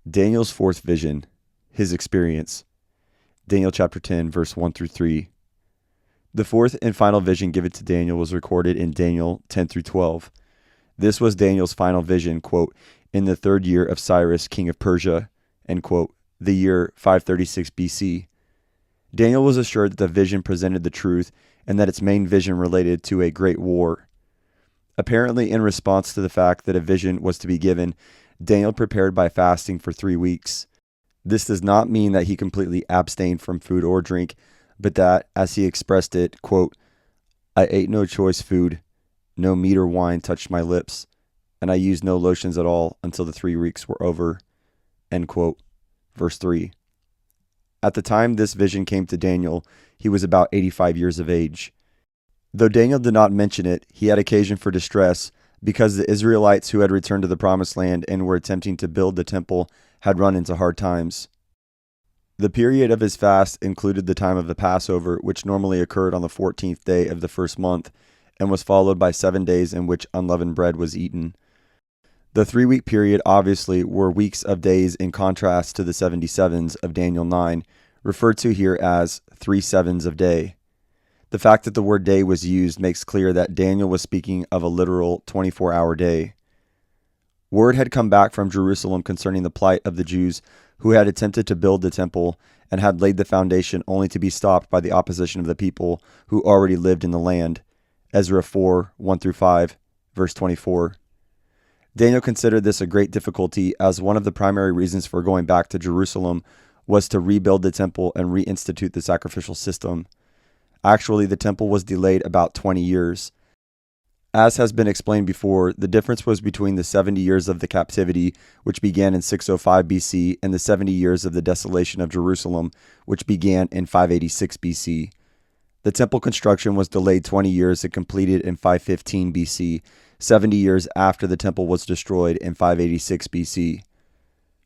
Daniel's fourth vision, his experience. Daniel chapter 10, verse 1 through 3. The fourth and final vision given to Daniel was recorded in Daniel 10 through 12. This was Daniel's final vision, quote, in the third year of Cyrus, king of Persia, end quote, the year 536 BC. Daniel was assured that the vision presented the truth and that its main vision related to a great war. Apparently, in response to the fact that a vision was to be given, Daniel prepared by fasting for 3 weeks. This does not mean that he completely abstained from food or drink, but that, as he expressed it, quote, I ate no choice food, no meat or wine touched my lips, and I used no lotions at all until the 3 weeks were over, end quote. Verse 3. At the time this vision came to Daniel, he was about 85 years of age. Though Daniel did not mention it, he had occasion for distress because the Israelites who had returned to the Promised Land and were attempting to build the temple had run into hard times. The period of his fast included the time of the Passover, which normally occurred on the 14th day of the first month, and was followed by 7 days in which unleavened bread was eaten. The 3-week period obviously were weeks of days in contrast to the 77s of Daniel 9, referred to here as 3 sevens of day. The fact that the word day was used makes clear that Daniel was speaking of a literal 24-hour day. Word had come back from Jerusalem concerning the plight of the Jews who had attempted to build the temple and had laid the foundation only to be stopped by the opposition of the people who already lived in the land. Ezra 4, 1 through 5, verse 24. Daniel considered this a great difficulty as one of the primary reasons for going back to Jerusalem was to rebuild the temple and reinstitute the sacrificial system. Actually, the temple was delayed about 20 years. As has been explained before, the difference was between the 70 years of the captivity, which began in 605 BC, and the 70 years of the desolation of Jerusalem, which began in 586 BC. The temple construction was delayed 20 years and completed in 515 BC, 70 years after the temple was destroyed in 586 BC.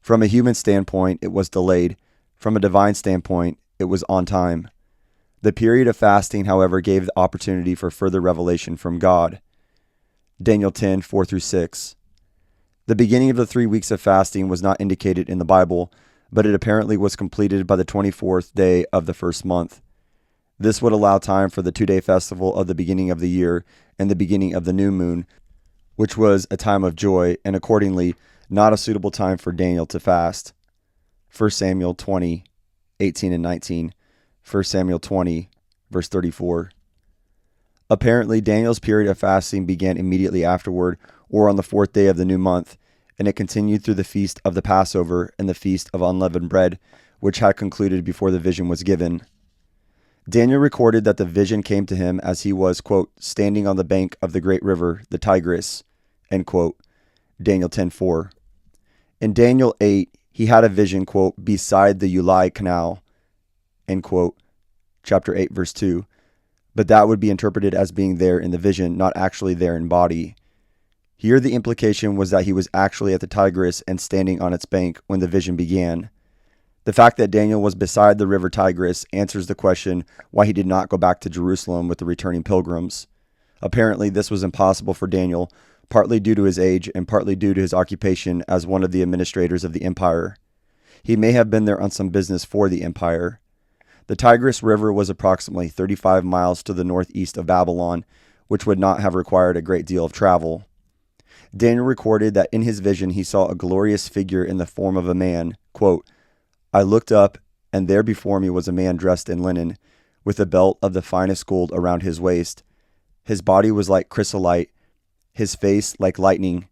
From a human standpoint, it was delayed. From a divine standpoint, it was on time. The period of fasting, however, gave the opportunity for further revelation from God. Daniel 10, 4 through 6. The beginning of the 3 weeks of fasting was not indicated in the Bible, but it apparently was completed by the 24th day of the first month. This would allow time for the 2-day festival of the beginning of the year and the beginning of the new moon, which was a time of joy and accordingly not a suitable time for Daniel to fast. 1 Samuel 20, 18 and 19. 1 Samuel 20, verse 34. Apparently, Daniel's period of fasting began immediately afterward, or on the 4th day of the new month, and it continued through the feast of the Passover and the feast of unleavened bread, which had concluded before the vision was given. Daniel recorded that the vision came to him as he was, quote, standing on the bank of the great river, the Tigris, end quote, Daniel 10:4. In Daniel 8, he had a vision, quote, beside the Ulai Canal, end quote, chapter 8, verse 2. But that would be interpreted as being there in the vision, not actually there in body. Here the implication was that he was actually at the Tigris and standing on its bank when the vision began. The fact that Daniel was beside the river Tigris answers the question why he did not go back to Jerusalem with the returning pilgrims. Apparently this was impossible for Daniel, partly due to his age and partly due to his occupation as one of the administrators of the empire. He may have been there on some business for the empire. The Tigris River was approximately 35 miles to the northeast of Babylon, which would not have required a great deal of travel. Daniel recorded that in his vision he saw a glorious figure in the form of a man. Quote, I looked up, and there before me was a man dressed in linen, with a belt of the finest gold around his waist. His body was like chrysolite, his face like lightning,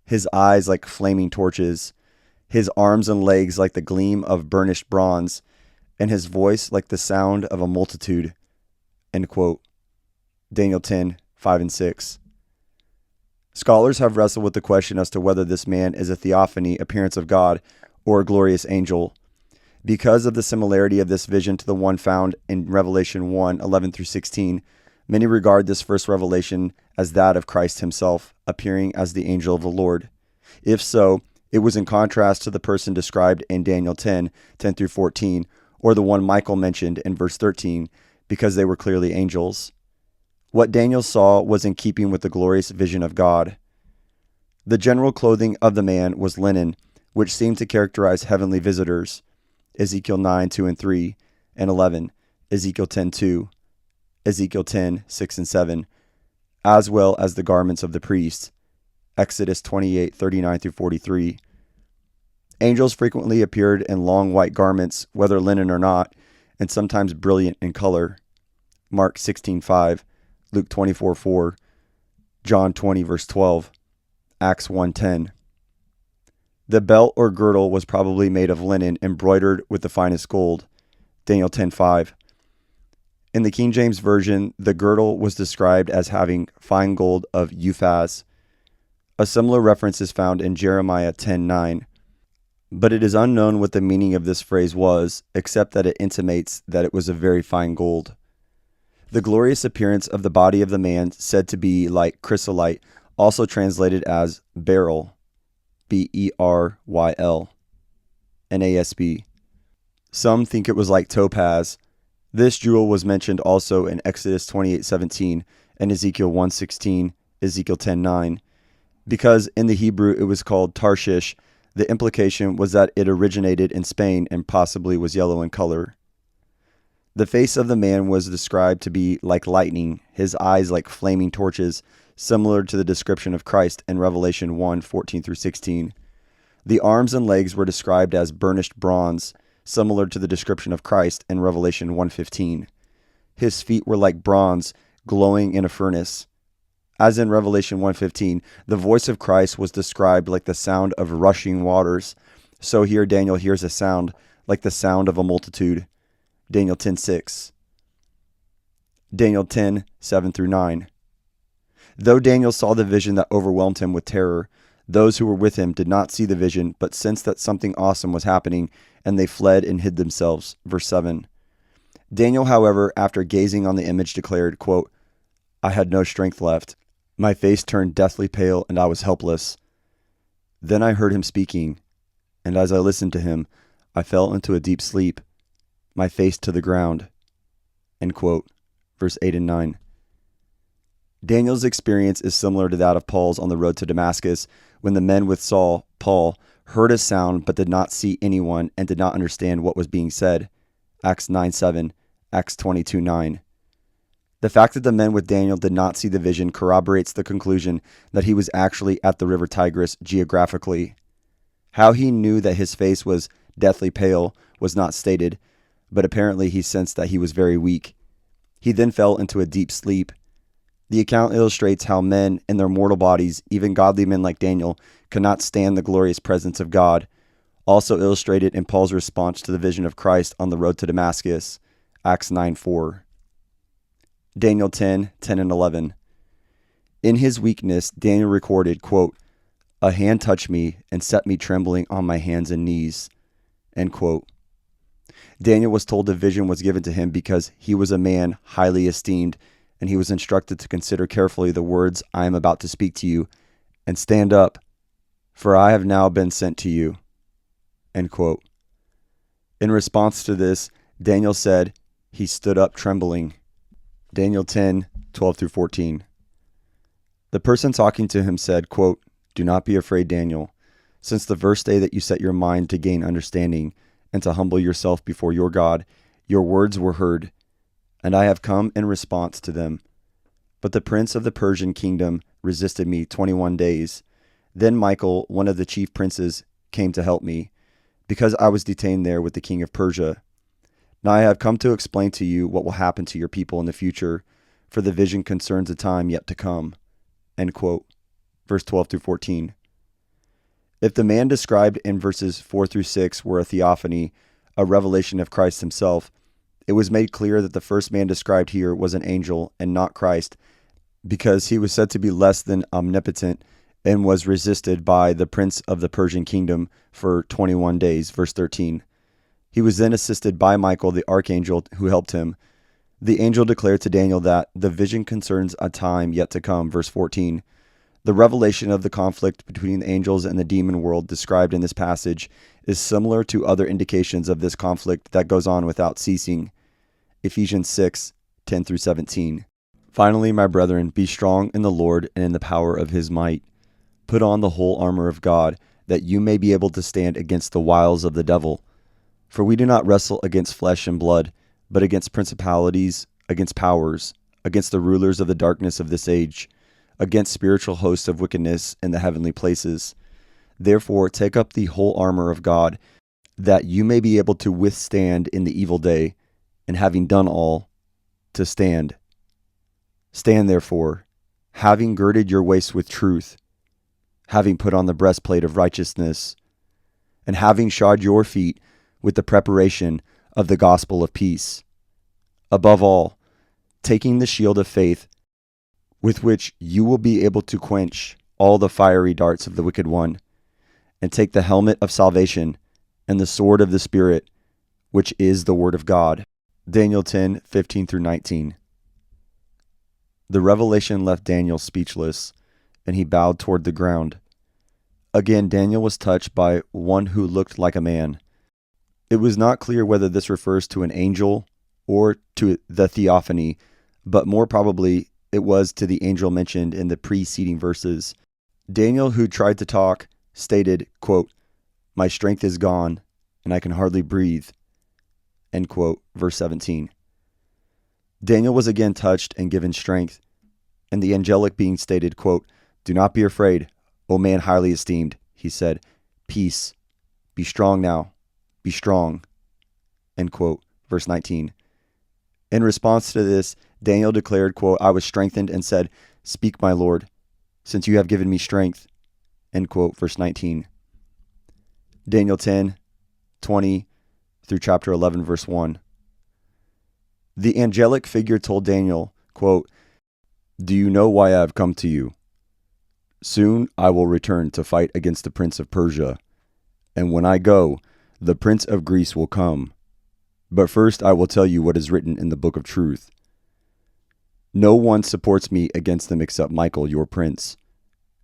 his eyes like flaming torches, his arms and legs like the gleam of burnished bronze, and his voice like the sound of a multitude. End quote. Daniel 10, 5 and 6. Scholars have wrestled with the question as to whether this man is a theophany, appearance of God, or a glorious angel. Because of the similarity of this vision to the one found in Revelation 1, 11 through 16, many regard this first revelation as that of Christ himself, appearing as the angel of the Lord. If so, it was in contrast to the person described in Daniel 10, 10 through 14, or the one Michael mentioned in verse 13, because they were clearly angels. What Daniel saw was in keeping with the glorious vision of God. The general clothing of the man was linen, which seem to characterize heavenly visitors, Ezekiel 9:2-3 and 11, Ezekiel 10:2, Ezekiel 10:6-7, as well as the garments of the priests, Exodus 28:39-43. Angels frequently appeared in long white garments, whether linen or not, and sometimes brilliant in color, Mark 16:5, Luke 24:4, John 20:12, Acts 1:10. The belt or girdle was probably made of linen embroidered with the finest gold, Daniel 10:5. In the King James Version, the girdle was described as having fine gold of Uphaz. A similar reference is found in Jeremiah 10:9. But it is unknown what the meaning of this phrase was, except that it intimates that it was of very fine gold. The glorious appearance of the body of the man, said to be like chrysolite, also translated as beryl, Beryl, NASB. Some think it was like topaz. This jewel was mentioned also in Exodus 28:17 and Ezekiel 1:16, Ezekiel 10:9. Because in the Hebrew it was called Tarshish, the implication was that it originated in Spain and possibly was yellow in color. The face of the man was described to be like lightning, his eyes like flaming torches, similar to the description of Christ in Revelation 1:14-16. The arms and legs were described as burnished bronze, similar to the description of Christ in Revelation 1:15. His feet were like bronze, glowing in a furnace. As in Revelation 1:15, the voice of Christ was described like the sound of rushing waters. So here Daniel hears a sound like the sound of a multitude. Daniel 10:6. Daniel 10:7-9. Though Daniel saw the vision that overwhelmed him with terror, those who were with him did not see the vision, but sensed that something awesome was happening, and they fled and hid themselves. Verse 7. Daniel, however, after gazing on the image, declared, quote, I had no strength left. My face turned deathly pale, and I was helpless. Then I heard him speaking, and as I listened to him, I fell into a deep sleep, my face to the ground. End quote. Verse 8 and 9. Daniel's experience is similar to that of Paul's on the road to Damascus, when the men with Saul, Paul, heard a sound but did not see anyone and did not understand what was being said. Acts 9:7, Acts 22:9. The fact that the men with Daniel did not see the vision corroborates the conclusion that he was actually at the river Tigris geographically. How he knew that his face was deathly pale was not stated, but apparently he sensed that he was very weak. He then fell into a deep sleep. The account illustrates how men in their mortal bodies, even godly men like Daniel, could not stand the glorious presence of God, also illustrated in Paul's response to the vision of Christ on the road to Damascus, Acts 9:4. Daniel 10:10 and 11. In his weakness, Daniel recorded, quote, a hand touched me and set me trembling on my hands and knees. End quote. Daniel was told the vision was given to him because he was a man highly esteemed, and he was instructed to consider carefully the words I am about to speak to you, and stand up, for I have now been sent to you. End quote. In response to this, Daniel said he stood up trembling. Daniel 10:12-14. The person talking to him said, quote, do not be afraid, Daniel. Since the first day that you set your mind to gain understanding and to humble yourself before your God, your words were heard, and I have come in response to them. But the prince of the Persian kingdom resisted me 21 days. Then Michael, one of the chief princes, came to help me, because I was detained there with the king of Persia. Now I have come to explain to you what will happen to your people in the future, for the vision concerns a time yet to come. End quote. Verse 12-14. If the man described in verses 4-6 were a theophany, a revelation of Christ himself, it was made clear that the first man described here was an angel and not Christ, because he was said to be less than omnipotent and was resisted by the prince of the Persian kingdom for 21 days. Verse 13. He was then assisted by Michael, the archangel, who helped him. The angel declared to Daniel that the vision concerns a time yet to come. Verse 14. The revelation of the conflict between the angels and the demon world described in this passage is similar to other indications of this conflict that goes on without ceasing. Ephesians 6:10-17. Finally, my brethren, be strong in the Lord and in the power of his might. Put on the whole armor of God, that you may be able to stand against the wiles of the devil. For we do not wrestle against flesh and blood, but against principalities, against powers, against the rulers of the darkness of this age, against spiritual hosts of wickedness in the heavenly places. Therefore, take up the whole armor of God, that you may be able to withstand in the evil day, and having done all, to stand. Stand therefore, having girded your waist with truth, having put on the breastplate of righteousness, and having shod your feet with the preparation of the gospel of peace. Above all, taking the shield of faith, with which you will be able to quench all the fiery darts of the wicked one, and take the helmet of salvation and the sword of the Spirit, which is the word of God. Daniel 10:15-19. The revelation left Daniel speechless, and he bowed toward the ground. Again, Daniel was touched by one who looked like a man. It was not clear whether this refers to an angel or to the theophany, but more probably it was to the angel mentioned in the preceding verses. Daniel, who tried to talk, stated, quote, "My strength is gone, and I can hardly breathe," end quote, verse 17. Daniel was again touched and given strength, and the angelic being stated, quote, "Do not be afraid, O man highly esteemed," he said, "Peace, be strong now, be strong," end quote, verse 19. In response to this, Daniel declared, quote, "I was strengthened and said, Speak, my Lord, since you have given me strength," end quote, verse 19. Daniel 10:20 through chapter 11, verse 1. The angelic figure told Daniel, quote, "Do you know why I have come to you? Soon I will return to fight against the prince of Persia, and when I go, the prince of Greece will come. But first I will tell you what is written in the book of truth. No one supports me against them except Michael, your prince.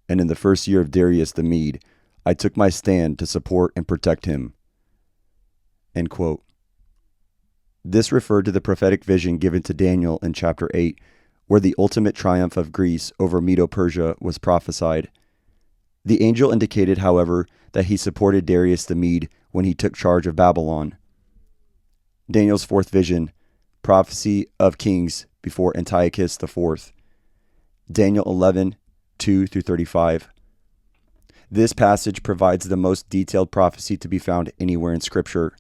And in the first year of Darius the Mede, I took my stand to support and protect him." End quote. This referred to the prophetic vision given to Daniel in chapter 8, where the ultimate triumph of Greece over Medo-Persia was prophesied. The angel indicated, however, that he supported Darius the Mede when he took charge of Babylon. Daniel's fourth vision, prophecy of kings before Antiochus IV. Daniel 11:2-35. This passage provides the most detailed prophecy to be found anywhere in Scripture.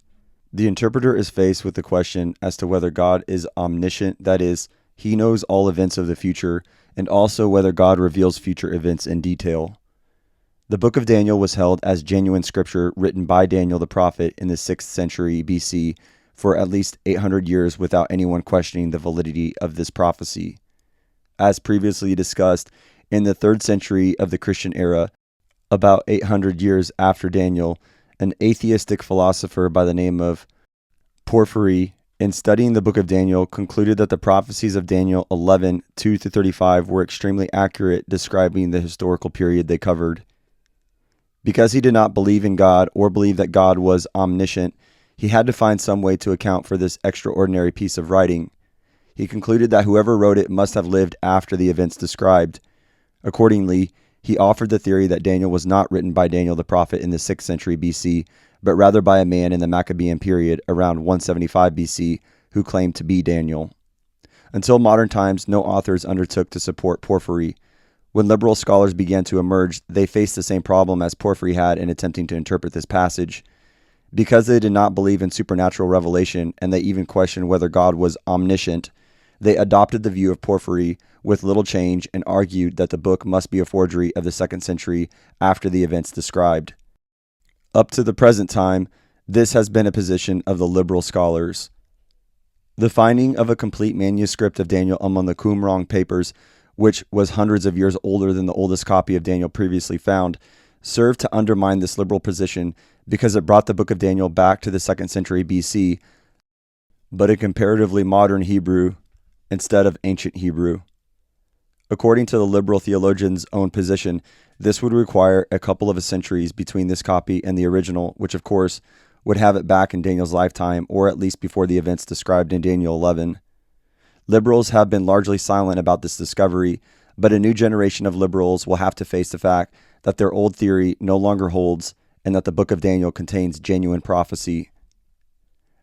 The interpreter is faced with the question as to whether God is omniscient, that is, he knows all events of the future, and also whether God reveals future events in detail. The book of Daniel was held as genuine scripture written by Daniel the prophet in the 6th century BC for at least 800 years without anyone questioning the validity of this prophecy. As previously discussed, in the 3rd century of the Christian era, about 800 years after Daniel, an atheistic philosopher by the name of Porphyry, in studying the book of Daniel, concluded that the prophecies of Daniel 11:2-35 were extremely accurate, describing the historical period they covered. Because he did not believe in God or believe that God was omniscient, he had to find some way to account for this extraordinary piece of writing. He concluded that whoever wrote it must have lived after the events described. Accordingly, he offered the theory that Daniel was not written by Daniel the prophet in the 6th century BC, but rather by a man in the Maccabean period around 175 BC who claimed to be Daniel. Until modern times, no authors undertook to support Porphyry. When liberal scholars began to emerge, they faced the same problem as Porphyry had in attempting to interpret this passage. Because they did not believe in supernatural revelation, and they even questioned whether God was omniscient, they adopted the view of Porphyry with little change and argued that the book must be a forgery of the 2nd century after the events described. Up to the present time, this has been a position of the liberal scholars. The finding of a complete manuscript of Daniel among the Qumran papers, which was hundreds of years older than the oldest copy of Daniel previously found, served to undermine this liberal position because it brought the book of Daniel back to the 2nd century BC, but in comparatively modern Hebrew instead of ancient Hebrew. According to the liberal theologian's own position, this would require a couple of centuries between this copy and the original, which of course would have it back in Daniel's lifetime, or at least before the events described in Daniel 11. Liberals have been largely silent about this discovery, but a new generation of liberals will have to face the fact that their old theory no longer holds and that the book of Daniel contains genuine prophecy.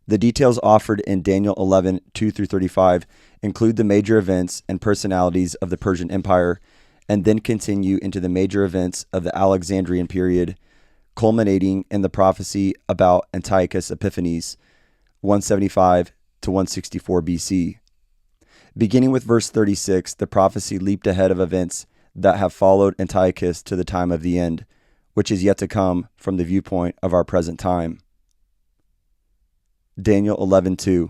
The details offered in Daniel 11, 2-35 include the major events and personalities of the Persian Empire, and then continue into the major events of the Alexandrian period, culminating in the prophecy about Antiochus Epiphanes, 175 to 164 BC. Beginning with verse 36, the prophecy leaped ahead of events that have followed Antiochus to the time of the end, which is yet to come from the viewpoint of our present time. Daniel 11:2.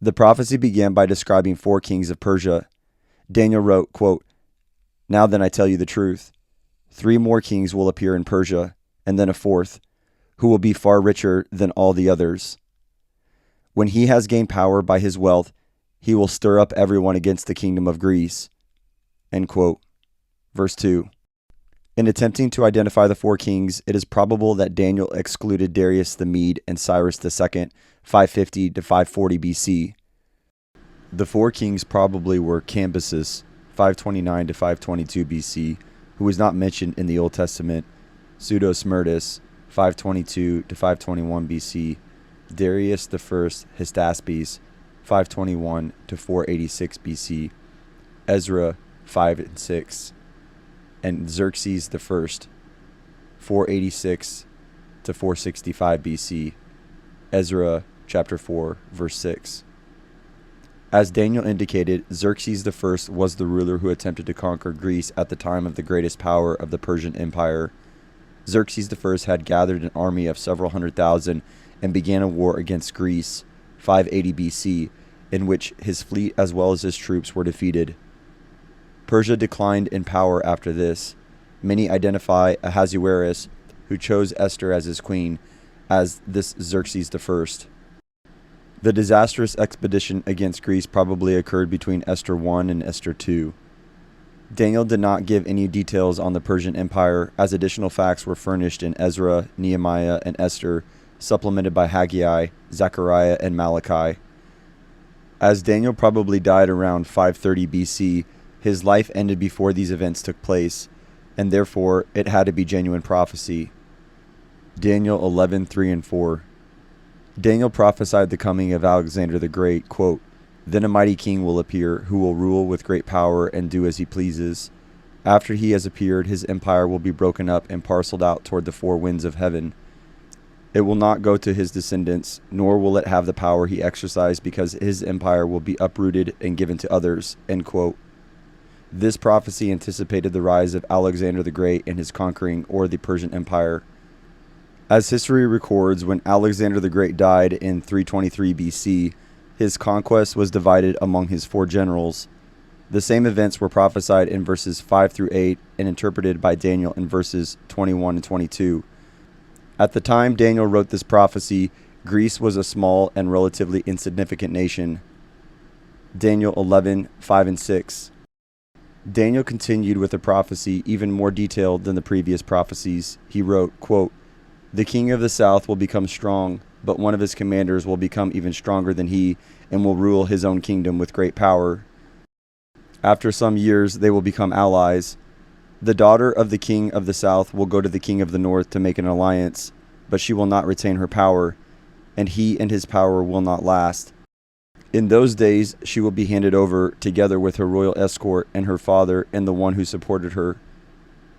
The prophecy began by describing 4 kings of Persia. Daniel wrote, quote, "Now then I tell you the truth. 3 more kings will appear in Persia, and then a 4th, who will be far richer than all the others. When he has gained power by his wealth, he will stir up everyone against the kingdom of Greece." End quote. Verse 2. In attempting to identify the 4 kings, it is probable that Daniel excluded Darius the Mede and Cyrus II, 550 to 540 BC. The 4 kings probably were Cambyses, 529 to 522 BC, who was not mentioned in the Old Testament, Pseudo-Smyrtus, 522 to 521 BC, Darius I Hystaspes, 521 to 486 BC, Ezra, 5 and 6, and Xerxes I, 486 to 465 BC, Ezra chapter 4, verse 6. As Daniel indicated, Xerxes I was the ruler who attempted to conquer Greece at the time of the greatest power of the Persian Empire. Xerxes I had gathered an army of several 100,000 and began a war against Greece, 580 BC, in which his fleet as well as his troops were defeated. Persia declined in power after this. Many identify Ahasuerus, who chose Esther as his queen, as this Xerxes I. The disastrous expedition against Greece probably occurred between Esther I and Esther II. Daniel did not give any details on the Persian Empire, as additional facts were furnished in Ezra, Nehemiah, and Esther, supplemented by Haggai, Zechariah, and Malachi. As Daniel probably died around 530 BC, his life ended before these events took place, and therefore it had to be genuine prophecy. Daniel 11:3 and 4. Daniel prophesied the coming of Alexander the Great, quote, "Then a mighty king will appear, who will rule with great power and do as he pleases. After he has appeared, his empire will be broken up and parceled out toward the 4 winds of heaven. It will not go to his descendants, nor will it have the power he exercised, because his empire will be uprooted and given to others." End quote. This prophecy anticipated the rise of Alexander the Great and his conquering, or the Persian Empire. As history records, when Alexander the Great died in 323 BC, his conquest was divided among his 4 generals. The same events were prophesied in verses 5-8 and interpreted by Daniel in verses 21 and 22. At the time Daniel wrote this prophecy, Greece was a small and relatively insignificant nation. Daniel 11:5 and 6. Daniel continued with the prophecy even more detailed than the previous prophecies. He wrote, quote, "The king of the south will become strong, but one of his commanders will become even stronger than he and will rule his own kingdom with great power. After some years, they will become allies. The daughter of the king of the south will go to the king of the north to make an alliance, but she will not retain her power, and he and his power will not last. In those days, she will be handed over together with her royal escort and her father and the one who supported her."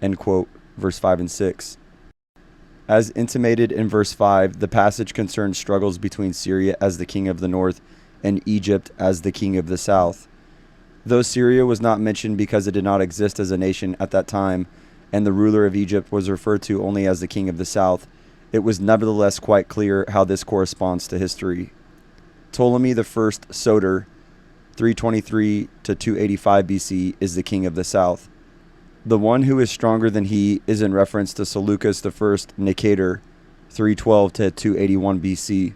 End quote. Verse 5 and 6. As intimated in verse 5, the passage concerns struggles between Syria as the king of the north and Egypt as the king of the south. Though Syria was not mentioned because it did not exist as a nation at that time, and the ruler of Egypt was referred to only as the king of the south, it was nevertheless quite clear how this corresponds to history. Ptolemy I Soter, 323 to 285 BC, is the king of the south. The one who is stronger than he is in reference to Seleucus I Nicator, 312 to 281 BC.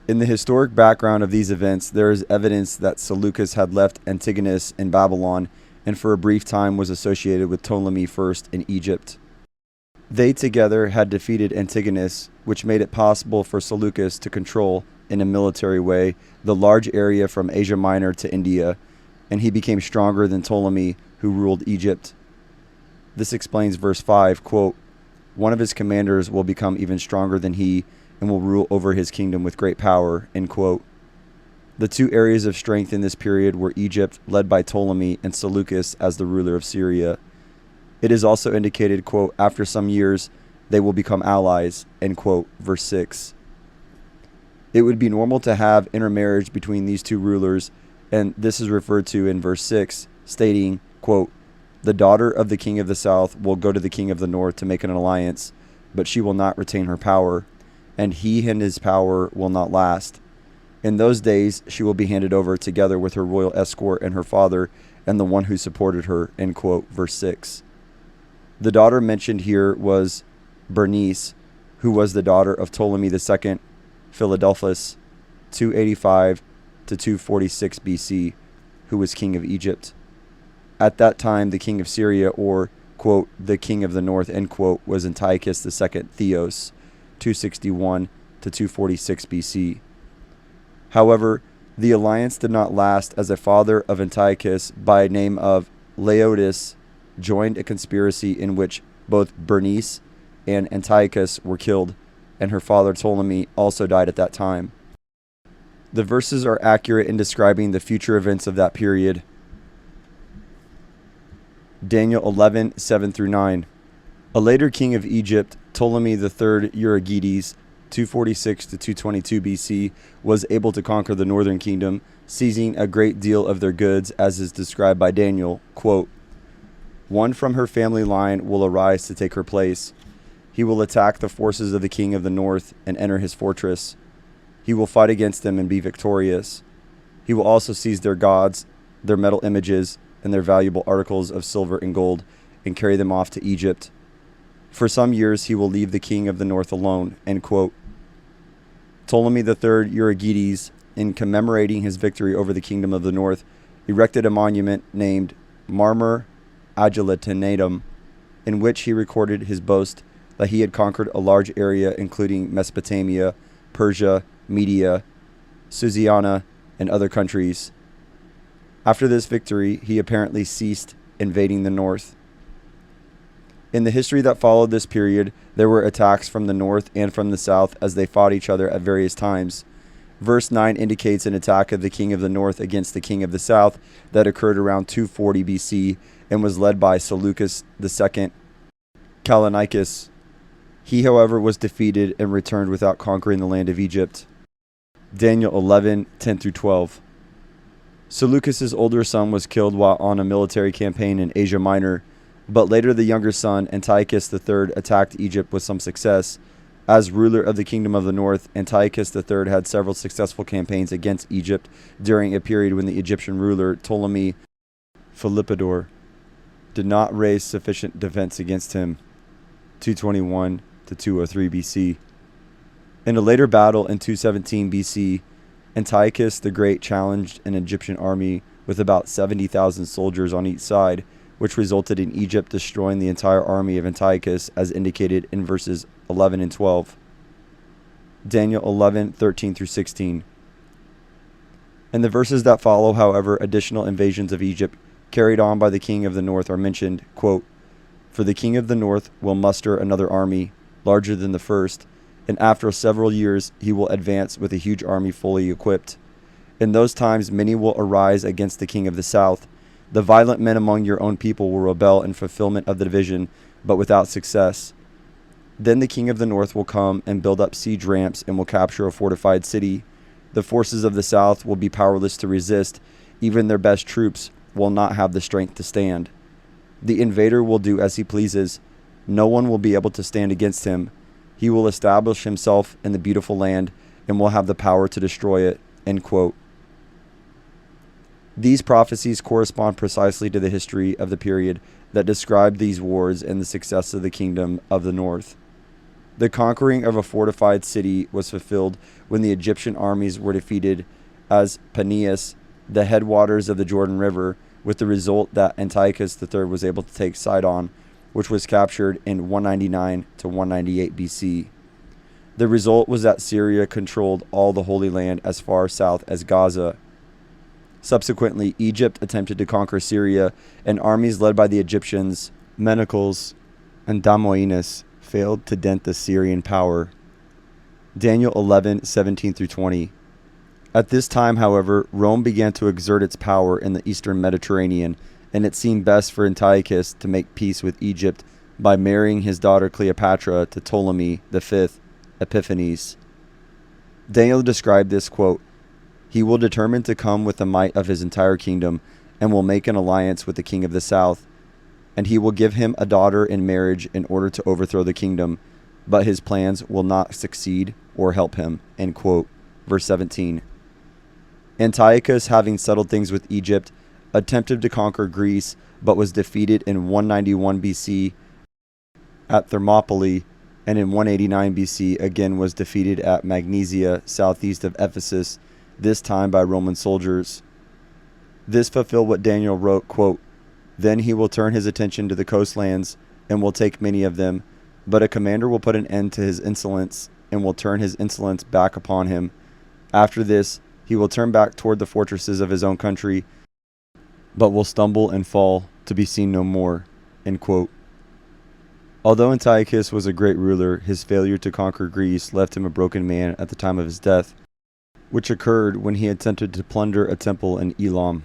In the historic background of these events, there is evidence that Seleucus had left Antigonus in Babylon and for a brief time was associated with Ptolemy I in Egypt. They together had defeated Antigonus, which made it possible for Seleucus to control, in a military way, the large area from Asia Minor to India, and he became stronger than Ptolemy, who ruled Egypt. This explains verse 5, quote, "One of his commanders will become even stronger than he and will rule over his kingdom with great power," end quote. The two areas of strength in this period were Egypt, led by Ptolemy, and Seleucus as the ruler of Syria. It is also indicated, quote, "After some years, they will become allies," end quote, verse 6. It would be normal to have intermarriage between these two rulers, and this is referred to in verse 6, stating, quote, "The daughter of the king of the south will go to the king of the north to make an alliance, but she will not retain her power, and he and his power will not last. In those days she will be handed over together with her royal escort and her father and the one who supported her," end quote, verse 6. The daughter mentioned here was Bernice, who was the daughter of Ptolemy II Philadelphus, 285 to 246 BC, who was king of Egypt. At that time, the king of Syria, or, quote, "the king of the north," end quote, was Antiochus II Theos, 261 to 246 BC. However, the alliance did not last, as a father of Antiochus by name of Laodice joined a conspiracy in which both Bernice and Antiochus were killed, and her father Ptolemy also died at that time. The verses are accurate in describing the future events of that period. Daniel 11, 7-9. A later king of Egypt, Ptolemy III Euergetes, 246 to 222 BC, was able to conquer the northern kingdom, seizing a great deal of their goods, as is described by Daniel, quote, "One from her family line will arise to take her place. He will attack the forces of the king of the north and enter his fortress. He will fight against them and be victorious. He will also seize their gods, their metal images, and their valuable articles of silver and gold, and carry them off to Egypt. For some years he will leave the king of the north alone," end quote. Ptolemy III Euergetes, in commemorating his victory over the kingdom of the north, erected a monument named Marmor Agilitanatum, in which he recorded his boast that he had conquered a large area including Mesopotamia, Persia, Media, Susiana, and other countries. After this victory, he apparently ceased invading the north. In the history that followed this period, there were attacks from the north and from the south as they fought each other at various times. Verse 9 indicates an attack of the king of the north against the king of the south that occurred around 240 BC and was led by Seleucus II Callinicus. He, however, was defeated and returned without conquering the land of Egypt. Daniel 11, 10-12. Seleucus' older son was killed while on a military campaign in Asia Minor, but later the younger son, Antiochus III, attacked Egypt with some success. As ruler of the kingdom of the north, Antiochus III had several successful campaigns against Egypt during a period when the Egyptian ruler, Ptolemy Philopator, did not raise sufficient defense against him, 221 to 203 BC. In a later battle in 217 BC, Antiochus the Great challenged an Egyptian army with about 70,000 soldiers on each side, which resulted in Egypt destroying the entire army of Antiochus, as indicated in verses 11 and 12. Daniel 11, 13-16. In the verses that follow, however, additional invasions of Egypt carried on by the king of the north are mentioned, quote, "For the king of the north will muster another army, larger than the first, and after several years he will advance with a huge army fully equipped. In those times many will arise against the king of the south. The violent men among your own people will rebel in fulfillment of the division, but without success. Then the king of the north will come and build up siege ramps and will capture a fortified city. The forces of the south will be powerless to resist. Even their best troops will not have the strength to stand. The invader will do as he pleases. No one will be able to stand against him. He will establish himself in the beautiful land and will have the power to destroy it," end quote. These prophecies correspond precisely to the history of the period that described these wars and the success of the kingdom of the north. The conquering of a fortified city was fulfilled when the Egyptian armies were defeated as Paneas, the headwaters of the Jordan River, with the result that Antiochus III was able to take Sidon, which was captured in 199 to 198 BC. The result was that Syria controlled all the Holy Land as far south as Gaza. Subsequently, Egypt attempted to conquer Syria, and armies led by the Egyptians Menacles, and Damoinas failed to dent the Syrian power. Daniel 11:17-20. At this time, however, Rome began to exert its power in the eastern Mediterranean, and it seemed best for Antiochus to make peace with Egypt by marrying his daughter Cleopatra to Ptolemy V Epiphanes. Daniel described this, quote, "He will determine to come with the might of his entire kingdom, and will make an alliance with the king of the south, and he will give him a daughter in marriage in order to overthrow the kingdom, but his plans will not succeed or help him," end quote. Verse 17. Antiochus, having settled things with Egypt, attempted to conquer Greece, but was defeated in 191 BC at Thermopylae, and in 189 BC again was defeated at Magnesia, southeast of Ephesus, this time by Roman soldiers. This fulfilled what Daniel wrote, quote, "Then he will turn his attention to the coastlands, and will take many of them, but a commander will put an end to his insolence, and will turn his insolence back upon him. After this, he will turn back toward the fortresses of his own country, but will stumble and fall, to be seen no more," end quote. Although Antiochus was a great ruler, his failure to conquer Greece left him a broken man at the time of his death, which occurred when he attempted to plunder a temple in Elam.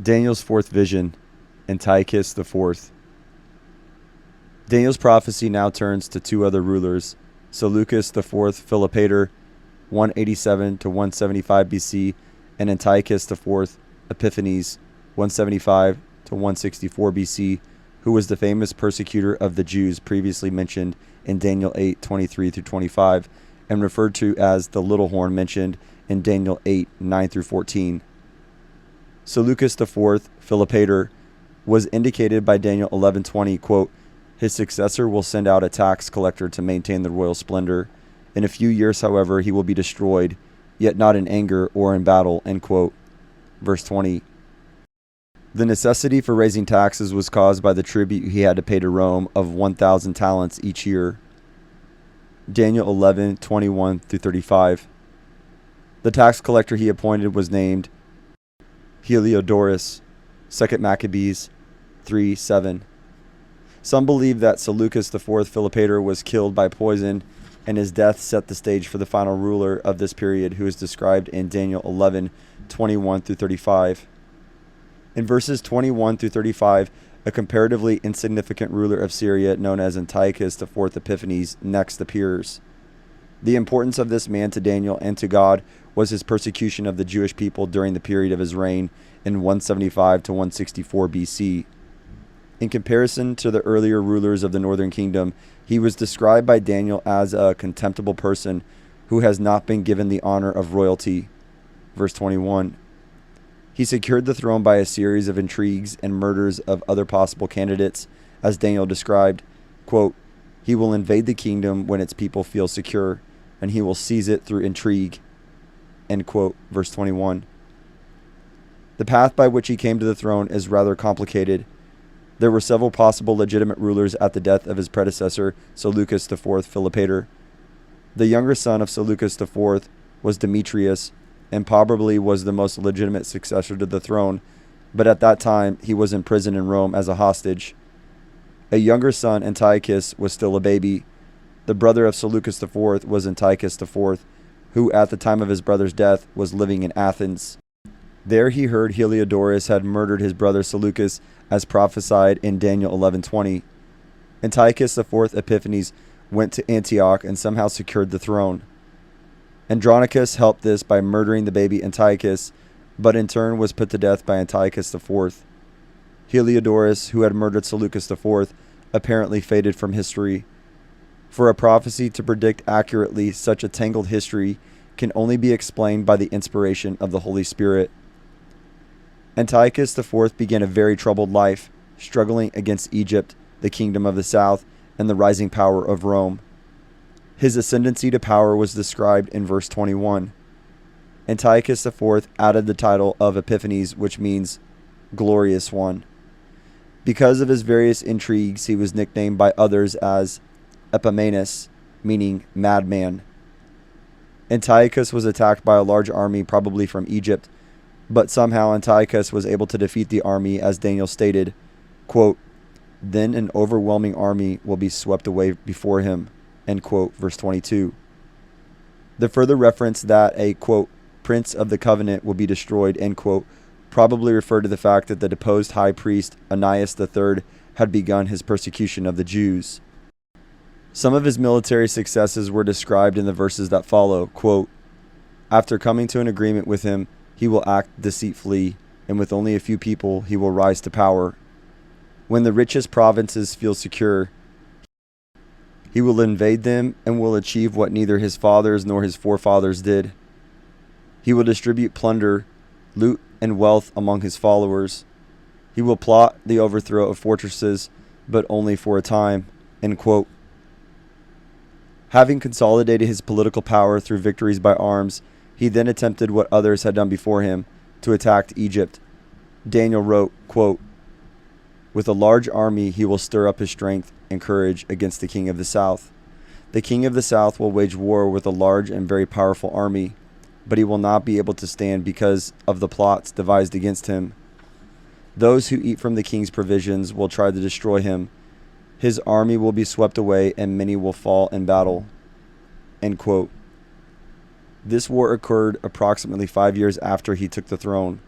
Daniel's fourth vision, Antiochus IV. Daniel's prophecy now turns to two other rulers, Seleucus IV Philopator, 187 to 175 BC, and Antiochus IV Epiphanes, 175 to 164 BC, who was the famous persecutor of the Jews previously mentioned in Daniel 8:23-25, and referred to as the little horn mentioned in Daniel 8:9-14. Seleucus IV Philopator was indicated by Daniel 11:20, quote, "His successor will send out a tax collector to maintain the royal splendor. In a few years, however, he will be destroyed, yet not in anger or in battle," end quote. Verse 20. The necessity for raising taxes was caused by the tribute he had to pay to Rome of 1,000 talents each year. Daniel 11:21-35. The tax collector he appointed was named Heliodorus, 2 Maccabees 3:7. Some believe that Seleucus IV Philopator was killed by poison, and his death set the stage for the final ruler of this period, who is described in Daniel 11:21-35. In verses 21-35, a comparatively insignificant ruler of Syria known as Antiochus IV Epiphanes next appears. The importance of this man to Daniel and to God was his persecution of the Jewish people during the period of his reign in 175 to 164 BC. In comparison to the earlier rulers of the northern kingdom, he was described by Daniel as a contemptible person who has not been given the honor of royalty. Verse 21. He secured the throne by a series of intrigues and murders of other possible candidates, as Daniel described, quote, "He will invade the kingdom when its people feel secure, and he will seize it through intrigue," end quote. Verse 21. The path by which he came to the throne is rather complicated. There were several possible legitimate rulers at the death of his predecessor, Seleucus IV Philopator. The younger son of Seleucus IV was Demetrius, and probably was the most legitimate successor to the throne, but at that time he was in prison in Rome as a hostage. A younger son, Antiochus, was still a baby. The brother of Seleucus IV was Antiochus IV, who at the time of his brother's death was living in Athens. There he heard Heliodorus had murdered his brother Seleucus, as prophesied in Daniel 11:20. Antiochus IV Epiphanes went to Antioch and somehow secured the throne. Andronicus helped this by murdering the baby Antiochus, but in turn was put to death by Antiochus IV. Heliodorus, who had murdered Seleucus IV, apparently faded from history. For a prophecy to predict accurately such a tangled history can only be explained by the inspiration of the Holy Spirit. Antiochus IV began a very troubled life, struggling against Egypt, the kingdom of the south, and the rising power of Rome. His ascendancy to power was described in verse 21. Antiochus IV added the title of Epiphanes, which means glorious one. Because of his various intrigues, he was nicknamed by others as Epimanes, meaning madman. Antiochus was attacked by a large army, probably from Egypt, but somehow Antiochus was able to defeat the army, as Daniel stated, quote, Then an overwhelming army will be swept away before him. End quote, verse 22. The further reference that a, quote, prince of the covenant will be destroyed, end quote, probably referred to the fact that the deposed high priest Ananias III had begun his persecution of the Jews. Some of his military successes were described in the verses that follow, quote, after coming to an agreement with him, he will act deceitfully, and with only a few people he will rise to power. When the richest provinces feel secure, he will invade them and will achieve what neither his fathers nor his forefathers did. He will distribute plunder, loot, and wealth among his followers. He will plot the overthrow of fortresses, but only for a time. End quote. Having consolidated his political power through victories by arms, he then attempted what others had done before him, to attack Egypt. Daniel wrote, quote, with a large army he will stir up his strength and courage against the king of the south. The king of the south will wage war with a large and very powerful army, but he will not be able to stand because of the plots devised against him. Those who eat from the king's provisions will try to destroy him. His army will be swept away and many will fall in battle. End quote. This war occurred approximately 5 years after he took the throne.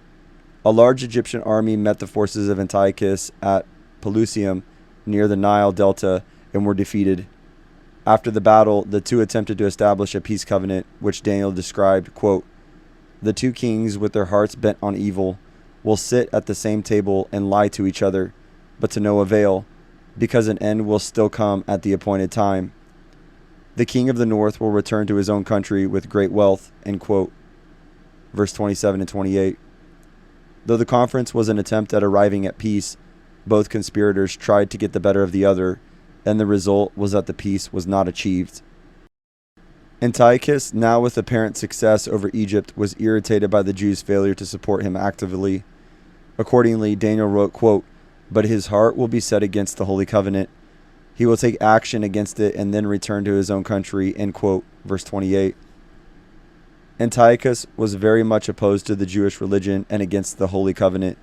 A large Egyptian army met the forces of Antiochus at Pelusium near the Nile Delta and were defeated. After the battle, the two attempted to establish a peace covenant, which Daniel described, quote, the two kings with their hearts bent on evil will sit at the same table and lie to each other, but to no avail, because an end will still come at the appointed time. The king of the north will return to his own country with great wealth, end quote. Verse 27 and 28. Though the conference was an attempt at arriving at peace, both conspirators tried to get the better of the other, and the result was that the peace was not achieved. Antiochus, now with apparent success over Egypt, was irritated by the Jews' failure to support him actively. Accordingly, Daniel wrote, quote, but his heart will be set against the Holy Covenant. He will take action against it and then return to his own country, end quote, verse 28. Antiochus was very much opposed to the Jewish religion and against the Holy Covenant.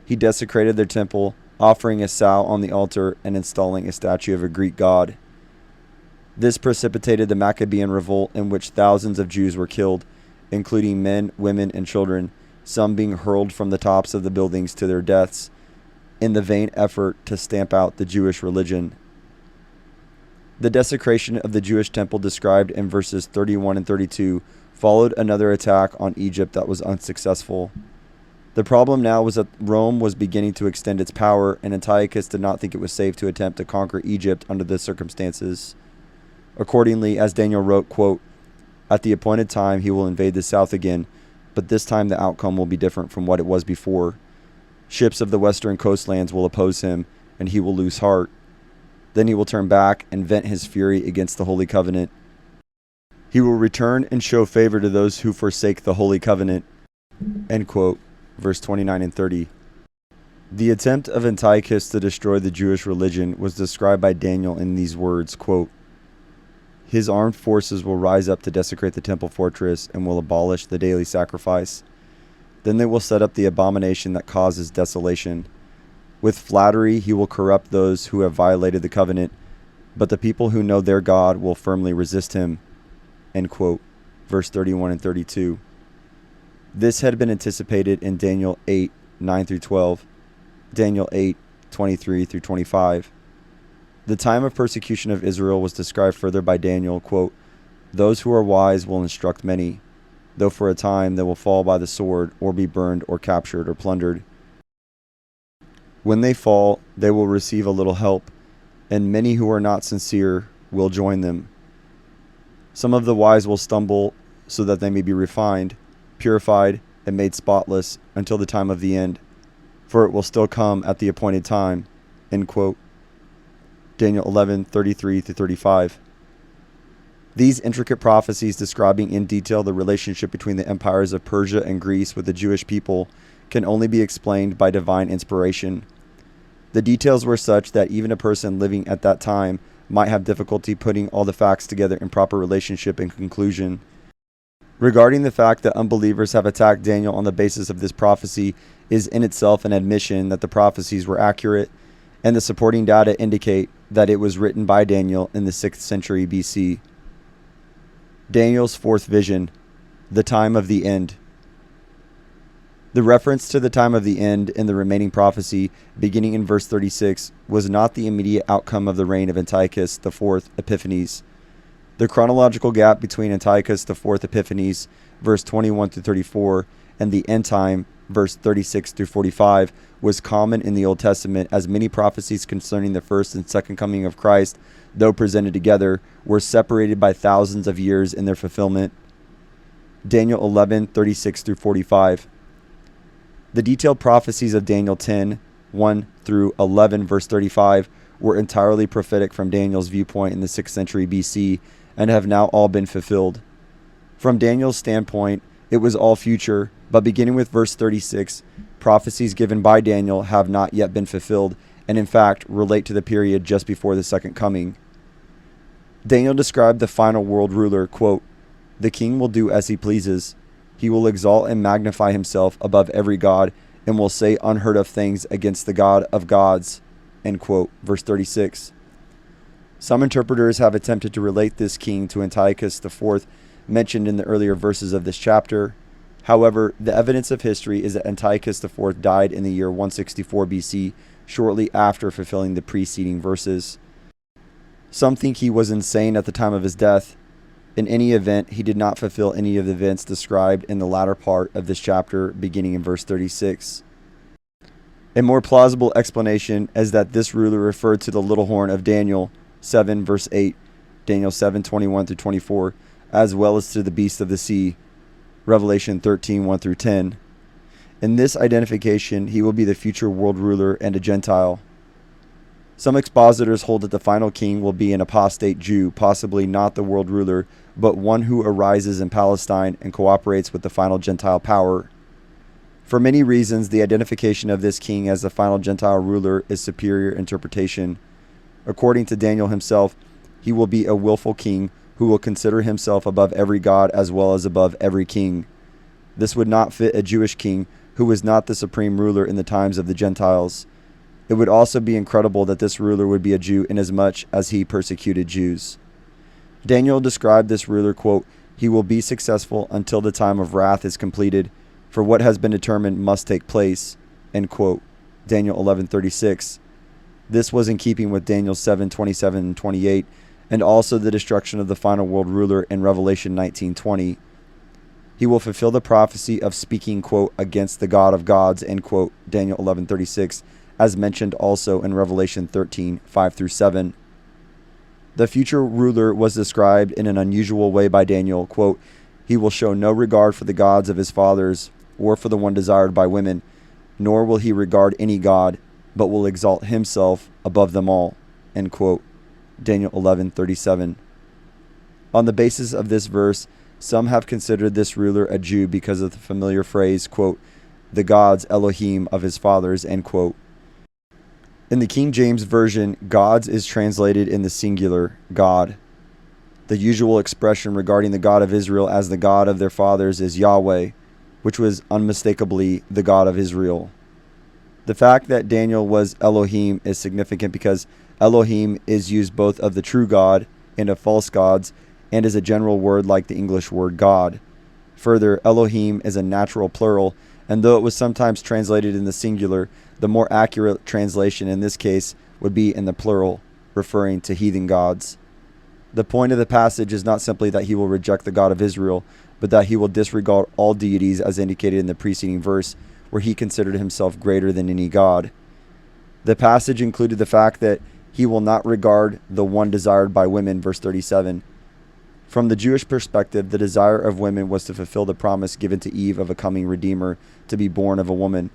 He desecrated their temple, offering a sow on the altar and installing a statue of a Greek god. This precipitated the Maccabean revolt, in which thousands of Jews were killed, including men, women, and children, some being hurled from the tops of the buildings to their deaths, in the vain effort to stamp out the Jewish religion. The desecration of the Jewish temple described in verses 31 and 32 followed another attack on Egypt that was unsuccessful. The problem now was that Rome was beginning to extend its power, and Antiochus did not think it was safe to attempt to conquer Egypt under the circumstances. Accordingly, as Daniel wrote, quote, at the appointed time he will invade the south again, but this time the outcome will be different from what it was before. Ships of the western coastlands will oppose him, and he will lose heart. Then he will turn back and vent his fury against the Holy Covenant. He will return and show favor to those who forsake the Holy Covenant. End quote. Verse 29 and 30. The attempt of Antiochus to destroy the Jewish religion was described by Daniel in these words, quote, his armed forces will rise up to desecrate the temple fortress and will abolish the daily sacrifice. Then they will set up the abomination that causes desolation. With flattery he will corrupt those who have violated the covenant, but the people who know their God will firmly resist him. End quote. Verse 31 and 32. This had been anticipated in Daniel 8, 9 through 12, Daniel 8, 23 through 25. The time of persecution of Israel was described further by Daniel, quote, those who are wise will instruct many, though for a time they will fall by the sword, or be burned, or captured, or plundered. When they fall, they will receive a little help, and many who are not sincere will join them. Some of the wise will stumble so that they may be refined, purified, and made spotless until the time of the end, for it will still come at the appointed time. End quote. Daniel 11, 33 through 35. These intricate prophecies describing in detail the relationship between the empires of Persia and Greece with the Jewish people can only be explained by divine inspiration. The details were such that even a person living at that time might have difficulty putting all the facts together in proper relationship and conclusion. Regarding the fact that unbelievers have attacked Daniel on the basis of this prophecy is in itself an admission that the prophecies were accurate. and the supporting data indicate that it was written by Daniel in the 6th century BC. Daniel's fourth vision, the time of the end. The reference to the time of the end in the remaining prophecy, beginning in verse 36, was not the immediate outcome of the reign of Antiochus IV Epiphanes. The chronological gap between Antiochus IV Epiphanes, verse 21 through 34, and the end time, verse 36 through 45, was common in the Old Testament, as many prophecies concerning the first and second coming of Christ, though presented together, were separated by thousands of years in their fulfillment. Daniel 11, 36 through 45. The detailed prophecies of Daniel 10, 1 through 11, verse 35, were entirely prophetic from Daniel's viewpoint in the 6th century BC, and have now all been fulfilled. From Daniel's standpoint, it was all future, but beginning with verse 36, prophecies given by Daniel have not yet been fulfilled, and in fact relate to the period just before the second coming. Daniel described the final world ruler, quote, "The king will do as he pleases. He will exalt and magnify himself above every god, and will say unheard of things against the God of gods," end quote, verse 36. Some interpreters have attempted to relate this king to Antiochus IV, mentioned in the earlier verses of this chapter. However, the evidence of history is that Antiochus IV died in the year 164 BC, shortly after fulfilling the preceding verses. Some think he was insane at the time of his death. In any event, he did not fulfill any of the events described in the latter part of this chapter, beginning in verse 36. A more plausible explanation is that this ruler referred to the little horn of Daniel 7, verse 8, Daniel 7, 21 through 24, as well as to the beast of the sea, Revelation 13, 1 through 10. In this identification, he will be the future world ruler and a Gentile. Some expositors hold that the final king will be an apostate Jew, possibly not the world ruler, but one who arises in Palestine and cooperates with the final Gentile power. For many reasons, the identification of this king as the final Gentile ruler is superior interpretation. According to Daniel himself, he will be a willful king who will consider himself above every god as well as above every king. This would not fit a Jewish king who was not the supreme ruler in the times of the Gentiles. It would also be incredible that this ruler would be a Jew inasmuch as he persecuted Jews. Daniel described this ruler, quote, "He will be successful until the time of wrath is completed, for what has been determined must take place," end quote. Daniel 11:36. This was in keeping with Daniel 7:27 and 28, and also the destruction of the final world ruler in Revelation 19:20. He will fulfill the prophecy of speaking, quote, "against the God of gods," end quote, Daniel 11:36, as mentioned also in Revelation 13, 5 through 7. The future ruler was described in an unusual way by Daniel, quote, "He will show no regard for the gods of his fathers, or for the one desired by women, nor will he regard any god, but will exalt himself above them all," end quote, Daniel 11:37. On the basis of this verse, some have considered this ruler a Jew because of the familiar phrase, quote, "the gods Elohim of his fathers," end quote. In the King James Version, gods is translated in the singular, God. The usual expression regarding the God of Israel as the God of their fathers is Yahweh, which was unmistakably the God of Israel. The fact that Daniel was Elohim is significant because Elohim is used both of the true God and of false gods, and is a general word like the English word God. Further, Elohim is a natural plural, and though it was sometimes translated in the singular, the more accurate translation in this case would be in the plural, referring to heathen gods. The point of the passage is not simply that he will reject the God of Israel, but that he will disregard all deities as indicated in the preceding verse, where he considered himself greater than any god. The passage included the fact that he will not regard the one desired by women, verse 37. From the Jewish perspective, the desire of women was to fulfill the promise given to Eve of a coming Redeemer to be born of a woman.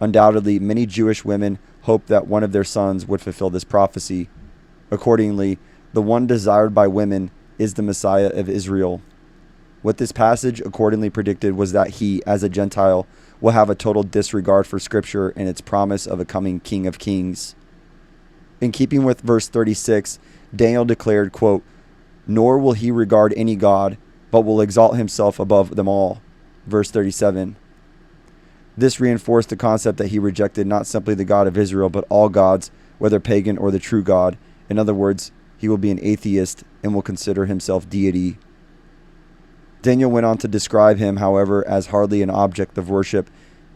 Undoubtedly, many Jewish women hoped that one of their sons would fulfill this prophecy. Accordingly, the one desired by women is the Messiah of Israel. What this passage accordingly predicted was that he, as a Gentile, will have a total disregard for Scripture and its promise of a coming King of Kings. In keeping with verse 36, Daniel declared, quote, "Nor will he regard any god, but will exalt himself above them all." Verse 37. This reinforced the concept that he rejected not simply the God of Israel, but all gods, whether pagan or the true God. In other words, he will be an atheist and will consider himself deity. Daniel went on to describe him, however, as hardly an object of worship.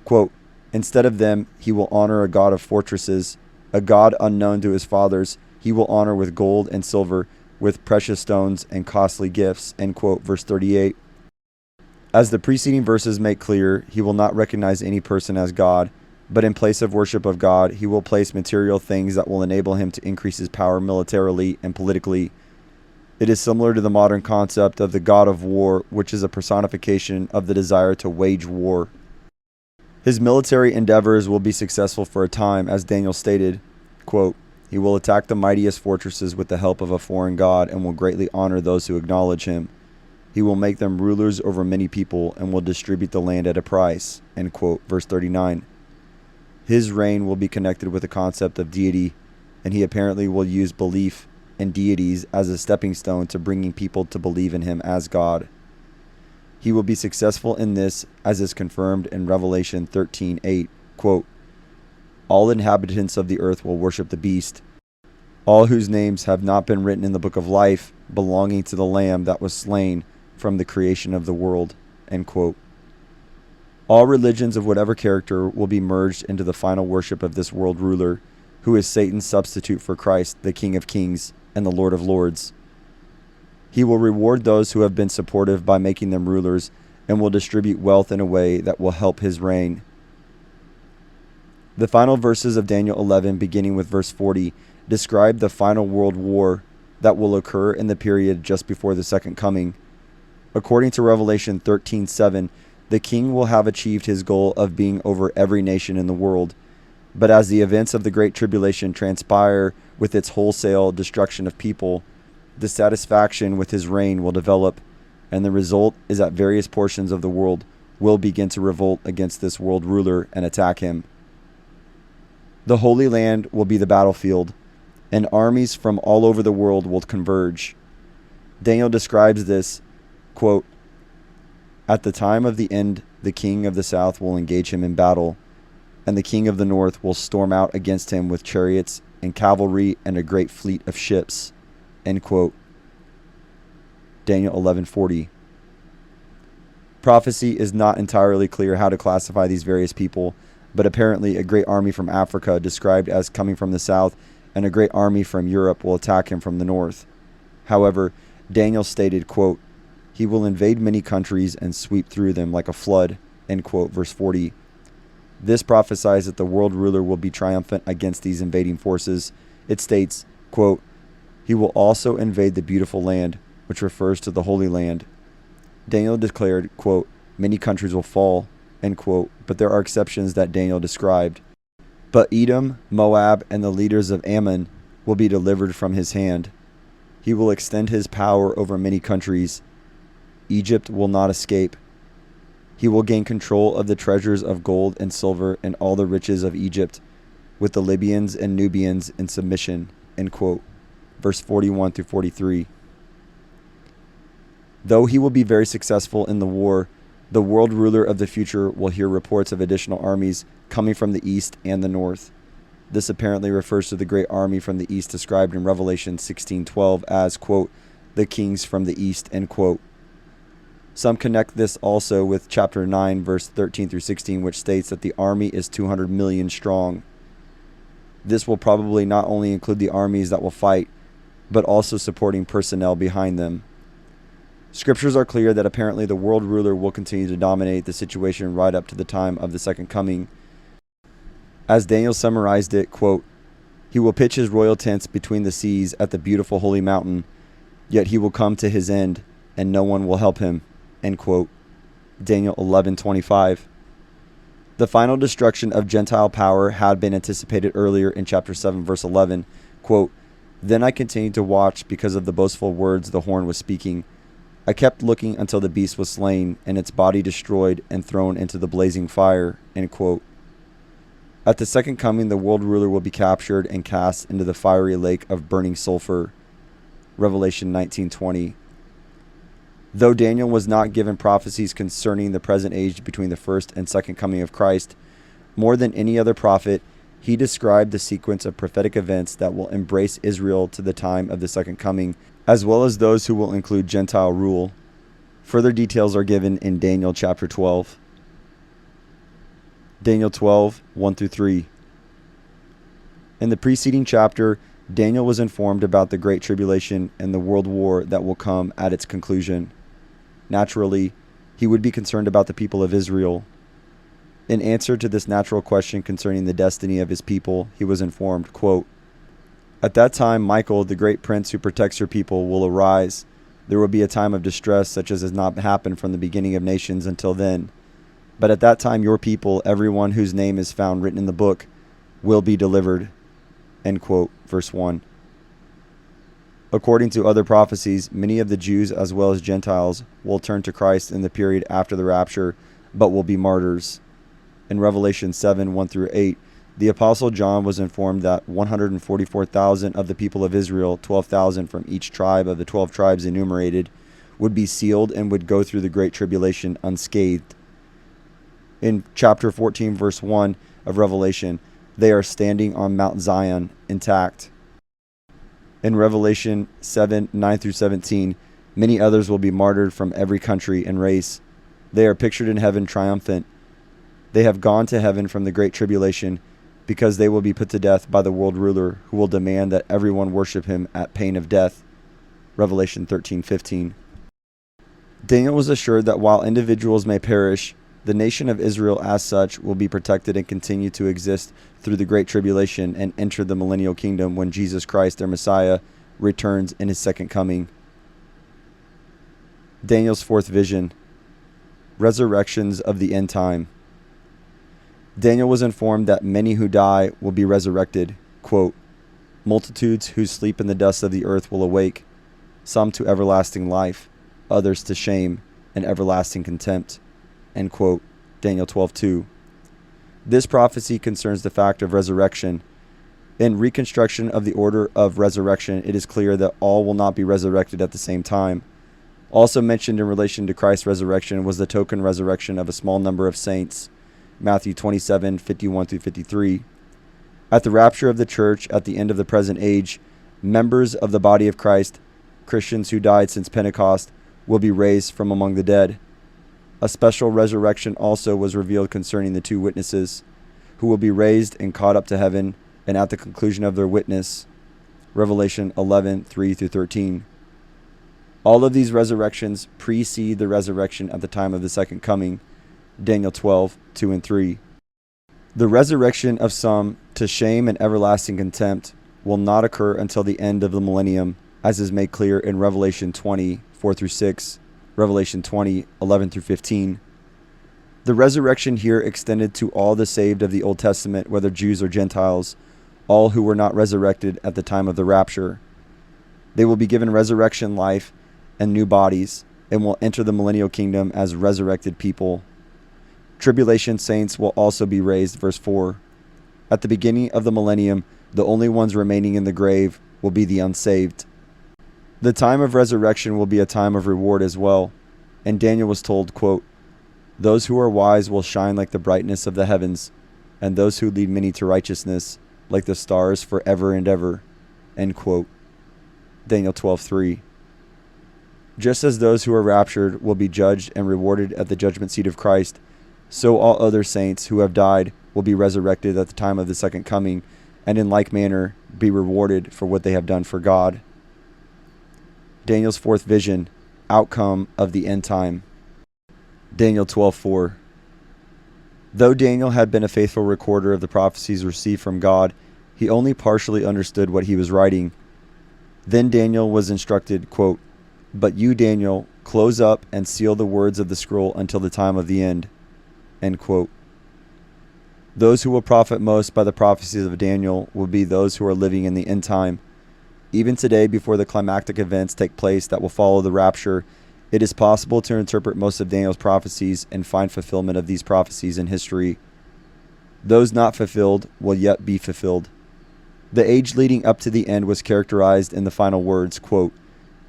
Quote, instead of them, he will honor a god of fortresses, a god unknown to his fathers. He will honor with gold and silver, with precious stones and costly gifts. End quote. Verse 38. As the preceding verses make clear, he will not recognize any person as God, but in place of worship of God, he will place material things that will enable him to increase his power militarily and politically. It is similar to the modern concept of the god of war, which is a personification of the desire to wage war. His military endeavors will be successful for a time, as Daniel stated, quote, he will attack the mightiest fortresses with the help of a foreign god and will greatly honor those who acknowledge him. He will make them rulers over many people and will distribute the land at a price. End quote. Verse 39. His reign will be connected with the concept of deity, and he apparently will use belief in deities as a stepping stone to bringing people to believe in him as God. He will be successful in this, as is confirmed in Revelation 13:8. Quote, all inhabitants of the earth will worship the beast, all whose names have not been written in the book of life, belonging to the Lamb that was slain from the creation of the world. End quote. All religions of whatever character will be merged into the final worship of this world ruler, who is Satan's substitute for Christ, the King of Kings and the Lord of Lords. He will reward those who have been supportive by making them rulers, and will distribute wealth in a way that will help his reign. The final verses of Daniel 11, beginning with verse 40, describe the final world war that will occur in the period just before the second coming. According to Revelation 13:7, the king will have achieved his goal of being over every nation in the world. But as the events of the Great Tribulation transpire with its wholesale destruction of people, dissatisfaction with his reign will develop, and the result is that various portions of the world will begin to revolt against this world ruler and attack him. The Holy Land will be the battlefield, and armies from all over the world will converge. Daniel describes this, quote, at the time of the end, the king of the south will engage him in battle, and the king of the north will storm out against him with chariots and cavalry and a great fleet of ships. End quote. Daniel 11:40. Prophecy is not entirely clear how to classify these various people, but apparently a great army from Africa, described as coming from the south, and a great army from Europe will attack him from the north. However, Daniel stated, quote, he will invade many countries and sweep through them like a flood, end quote, verse 40. This prophesies that the world ruler will be triumphant against these invading forces. It states, quote, he will also invade the beautiful land, which refers to the Holy Land. Daniel declared, quote, many countries will fall, end quote, but there are exceptions that Daniel described. But Edom, Moab, and the leaders of Ammon will be delivered from his hand. He will extend his power over many countries. Egypt will not escape. He will gain control of the treasures of gold and silver and all the riches of Egypt, with the Libyans and Nubians in submission, end quote. Verse 41 through 43. Though he will be very successful in the war, the world ruler of the future will hear reports of additional armies coming from the east and the north. This apparently refers to the great army from the east described in Revelation 16:12 as, quote, the kings from the east, end quote. Some connect this also with chapter 9, verse 13 through 16, which states that the army is 200 million strong. This will probably not only include the armies that will fight, but also supporting personnel behind them. Scriptures are clear that apparently the world ruler will continue to dominate the situation right up to the time of the second coming. As Daniel summarized it, quote, he will pitch his royal tents between the seas at the beautiful holy mountain, yet he will come to his end, and no one will help him, end quote. Daniel 11:25. The final destruction of Gentile power had been anticipated earlier in chapter 7, verse 11. Quote, then I continued to watch because of the boastful words the horn was speaking. I kept looking until the beast was slain and its body destroyed and thrown into the blazing fire, end quote. At the second coming, the world ruler will be captured and cast into the fiery lake of burning sulfur. Revelation 19:20. Though Daniel was not given prophecies concerning the present age between the first and second coming of Christ, more than any other prophet, He described the sequence of prophetic events that will embrace Israel to the time of the second coming, as well as those who will include Gentile rule. Further details are given in Daniel chapter 12. Daniel 12, 1 through 3. In the preceding chapter, Daniel was informed about the Great Tribulation and the world war that will come at its conclusion. Naturally, he would be concerned about the people of Israel. In answer to this natural question concerning the destiny of his people, he was informed, quote, "At that time, Michael, the great prince who protects your people, will arise. There will be a time of distress such as has not happened from the beginning of nations until then. But at that time, your people, everyone whose name is found written in the book, will be delivered." End quote, verse 1. According to other prophecies, many of the Jews as well as Gentiles will turn to Christ in the period after the rapture, but will be martyrs. In Revelation 7, 1 through 8, the Apostle John was informed that 144,000 of the people of Israel, 12,000 from each tribe of the 12 tribes enumerated, would be sealed and would go through the Great Tribulation unscathed. In chapter 14, verse 1 of Revelation, they are standing on Mount Zion intact. In Revelation 7, 9 through 17, many others will be martyred from every country and race. They are pictured in heaven triumphant. They have gone to heaven from the Great Tribulation because they will be put to death by the world ruler who will demand that everyone worship him at pain of death. Revelation 13:15. Daniel was assured that while individuals may perish, the nation of Israel as such will be protected and continue to exist through the Great Tribulation and enter the millennial kingdom when Jesus Christ, their Messiah, returns in his second coming. Daniel's fourth vision. Resurrections of the end time. Daniel was informed that many who die will be resurrected. Quote, "Multitudes who sleep in the dust of the earth will awake, some to everlasting life, others to shame and everlasting contempt." End quote. Daniel 12:2. This prophecy concerns the fact of resurrection. In reconstruction of the order of resurrection, it is clear that all will not be resurrected at the same time. Also mentioned in relation to Christ's resurrection was the token resurrection of a small number of saints. Matthew 27, 51 through 53. At the rapture of the church at the end of the present age, members of the body of Christ, Christians who died since Pentecost, will be raised from among the dead. A special resurrection also was revealed concerning the two witnesses, who will be raised and caught up to heaven, and at the conclusion of their witness. Revelation 11, 3 through 13. All of these resurrections precede the resurrection at the time of the second coming. Daniel 12, 2 and 3. The resurrection of some to shame and everlasting contempt will not occur until the end of the millennium, as is made clear in Revelation 20, 4 through 6, Revelation 20, 11 through 15. The resurrection here extended to all the saved of the Old Testament, whether Jews or Gentiles, all who were not resurrected at the time of the rapture. They will be given resurrection life and new bodies, and will enter the millennial kingdom as resurrected people. Tribulation saints will also be raised, verse 4. At the beginning of the millennium, the only ones remaining in the grave will be the unsaved. The time of resurrection will be a time of reward as well. And Daniel was told, quote, "Those who are wise will shine like the brightness of the heavens, and those who lead many to righteousness like the stars forever and ever." End quote. Daniel 12:3. Just as those who are raptured will be judged and rewarded at the judgment seat of Christ, so all other saints who have died will be resurrected at the time of the second coming, and in like manner be rewarded for what they have done for God. Daniel's fourth vision, outcome of the end time. Daniel 12:4. Though Daniel had been a faithful recorder of the prophecies received from God, he only partially understood what he was writing. Then Daniel was instructed, quote, "But you, Daniel, close up and seal the words of the scroll until the time of the end." End quote. Those who will profit most by the prophecies of Daniel will be those who are living in the end time. Even today, before the climactic events take place that will follow the rapture, it is possible to interpret most of Daniel's prophecies and find fulfillment of these prophecies in history. Those not fulfilled will yet be fulfilled. The age leading up to the end was characterized in the final words, quote,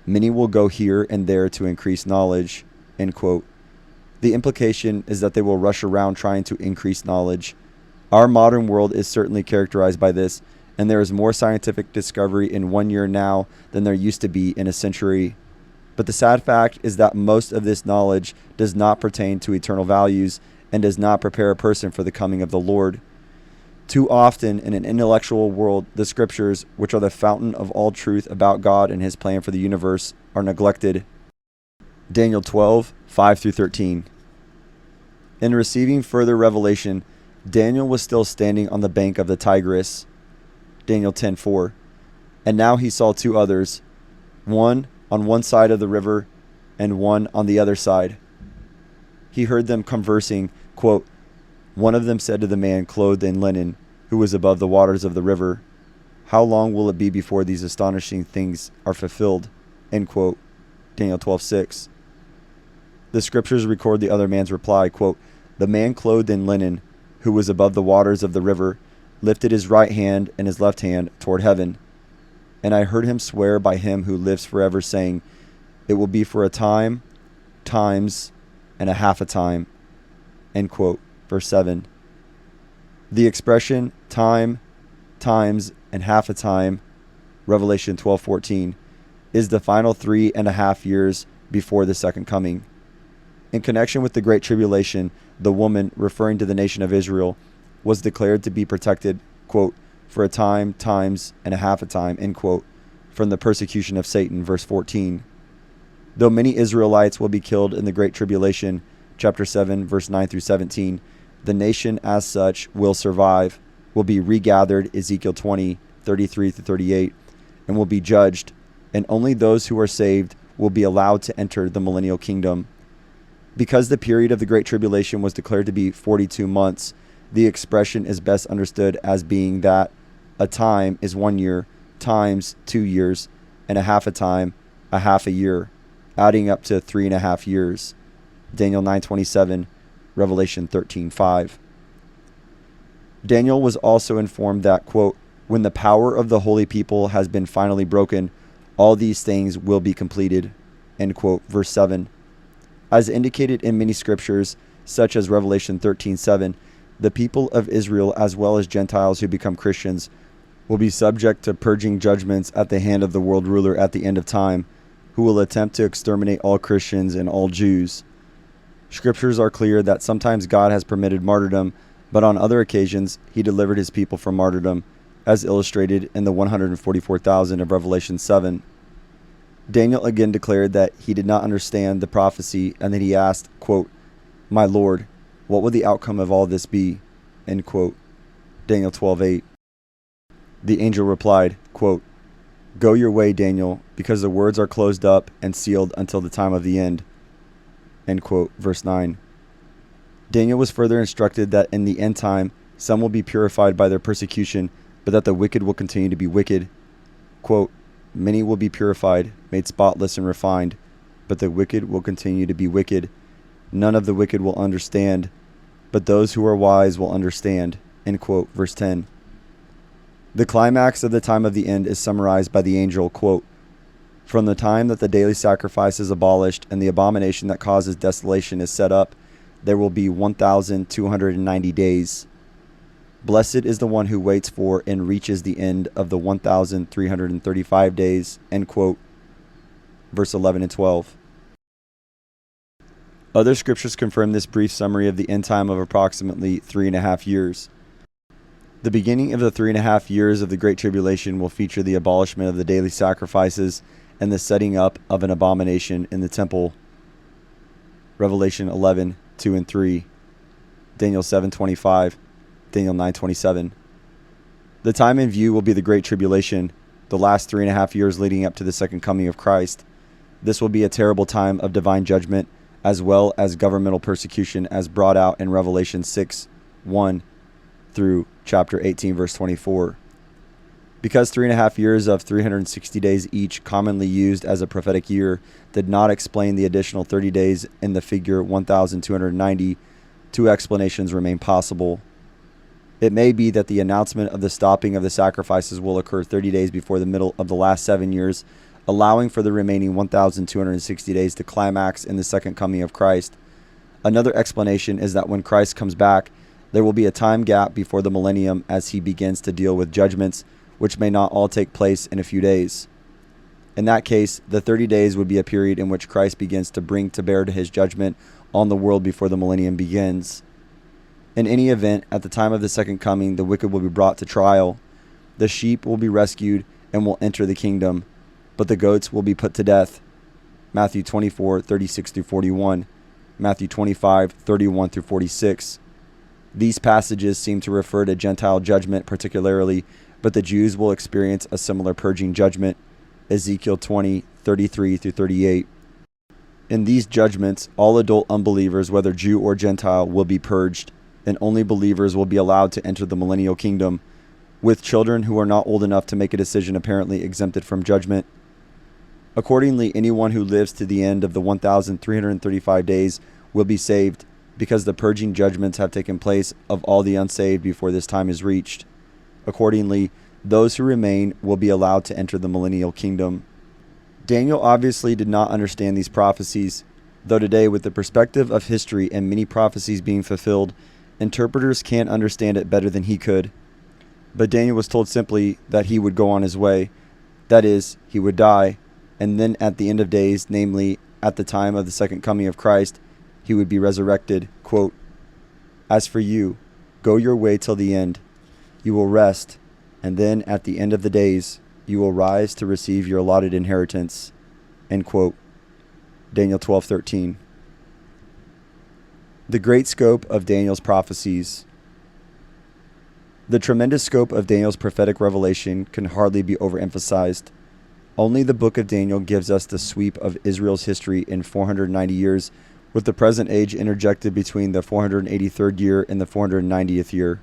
"Many will go here and there to increase knowledge," end quote. The implication is that they will rush around trying to increase knowledge. Our modern world is certainly characterized by this, and there is more scientific discovery in 1 year now than there used to be in a century. But the sad fact is that most of this knowledge does not pertain to eternal values and does not prepare a person for the coming of the Lord. Too often in an intellectual world, the scriptures, which are the fountain of all truth about God and his plan for the universe, are neglected. Daniel 12, 5-13. In receiving further revelation, Daniel was still standing on the bank of the Tigris. Daniel 10:4. And now he saw two others, one on one side of the river and one on the other side. He heard them conversing, quote, one of them said to the man clothed in linen, who was above the waters of the river, how long will it be before these astonishing things are fulfilled? End quote. Daniel 12:6. The scriptures record the other man's reply, quote, the man clothed in linen, who was above the waters of the river, lifted his right hand and his left hand toward heaven. And I heard him swear by him who lives forever, saying, it will be for a time, times, and a half a time. End quote. Verse 7. The expression time, times, and half a time, Revelation 12:14, is the final 3.5 years before the second coming. In connection with the Great Tribulation, the woman, referring to the nation of Israel, was declared to be protected, quote, for a time, times, and a half a time, end quote, from the persecution of Satan, verse 14. Though many Israelites will be killed in the Great Tribulation, chapter 7, verse 9-17, the nation as such will survive, will be regathered, Ezekiel 20, 33-38, and will be judged, and only those who are saved will be allowed to enter the millennial kingdom. Because the period of the Great Tribulation was declared to be 42 months, the expression is best understood as being that a time is 1 year, times 2 years, and a half a time, a half a year, adding up to 3.5 years. Daniel 9:27, Revelation 13:5. Daniel was also informed that, quote, when the power of the holy people has been finally broken, all these things will be completed, end quote, verse 7. As indicated in many scriptures, such as Revelation 13:7, the people of Israel, as well as Gentiles who become Christians, will be subject to purging judgments at the hand of the world ruler at the end of time, who will attempt to exterminate all Christians and all Jews. Scriptures are clear that sometimes God has permitted martyrdom, but on other occasions he delivered his people from martyrdom, as illustrated in the 144,000 of Revelation 7. Daniel again declared that he did not understand the prophecy, and that he asked, quote, my Lord, what will the outcome of all this be? End quote. Daniel 12:8. The angel replied, quote, go your way, Daniel, because the words are closed up and sealed until the time of the end. End quote. Verse 9. Daniel was further instructed that in the end time, some will be purified by their persecution, but that the wicked will continue to be wicked. Quote, many will be purified, made spotless and refined, but the wicked will continue to be wicked. None of the wicked will understand, but those who are wise will understand. End quote. Verse 10. The climax of the time of the end is summarized by the angel, quote, from the time that the daily sacrifice is abolished and the abomination that causes desolation is set up, there will be 1,290 days. Blessed is the one who waits for and reaches the end of the 1,335 days, end quote. Verse 11 and 12. Other scriptures confirm this brief summary of the end time of approximately 3.5 years. The beginning of the 3.5 years of the Great Tribulation will feature the abolishment of the daily sacrifices and the setting up of an abomination in the temple. Revelation 11, 2 and 3. Daniel 7:25. Daniel 9:27. The time in view will be the Great Tribulation, the last 3.5 years leading up to the second coming of Christ. This will be a terrible time of divine judgment, as well as governmental persecution, as brought out in Revelation 6:1 through chapter 18, verse 24. Because 3.5 years of 360 days each, commonly used as a prophetic year, did not explain the additional 30 days in the figure 1,290, two explanations remain possible. It may be that the announcement of the stopping of the sacrifices will occur 30 days before the middle of the last 7 years, allowing for the remaining 1,260 days to climax in the second coming of Christ. Another explanation is that when Christ comes back, There will be a time gap before the millennium as he begins to deal with judgments, which may not all take place in a few days. In that case, the 30 days would be a period in which Christ begins to bring to bear his judgment on the world before the millennium begins. In any event, at the time of the second coming, the wicked will be brought to trial. The sheep will be rescued and will enter the kingdom, but the goats will be put to death. Matthew 24:36-41, Matthew 25:31-46. These passages seem to refer to Gentile judgment particularly, but the Jews will experience a similar purging judgment. Ezekiel 20:33-38. In these judgments, all adult unbelievers, whether Jew or Gentile, will be purged, and only believers will be allowed to enter the millennial kingdom, with children who are not old enough to make a decision apparently exempted from judgment. Accordingly, anyone who lives to the end of the 1,335 days will be saved, because the purging judgments have taken place of all the unsaved before this time is reached. Accordingly, those who remain will be allowed to enter the millennial kingdom. Daniel obviously did not understand these prophecies, though today, with the perspective of history and many prophecies being fulfilled, interpreters can't understand it better than he could. But Daniel was told simply that he would go on his way, that is, he would die, and then at the end of days, namely at the time of the second coming of Christ, he would be resurrected. Quote, "As for you, go your way till the end. You will rest, and then at the end of the days, you will rise to receive your allotted inheritance." End quote. Daniel 12:13. The great scope of Daniel's prophecies. The tremendous scope of Daniel's prophetic revelation can hardly be overemphasized. Only the book of Daniel gives us the sweep of Israel's history in 490 years, with the present age interjected between the 483rd year and the 490th year.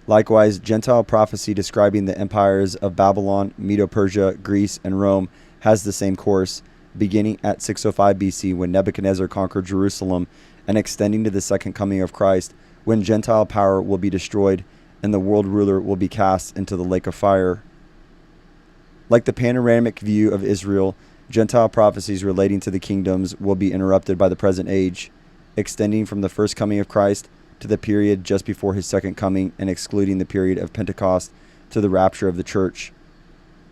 Likewise, Gentile prophecy describing the empires of Babylon, Medo-Persia, Greece, and Rome has the same course, beginning at 605 BC when Nebuchadnezzar conquered Jerusalem and extending to the second coming of Christ, when Gentile power will be destroyed and the world ruler will be cast into the lake of fire. Like the panoramic view of Israel, Gentile prophecies relating to the kingdoms will be interrupted by the present age, extending from the first coming of Christ to the period just before his second coming and excluding the period of Pentecost to the rapture of the church.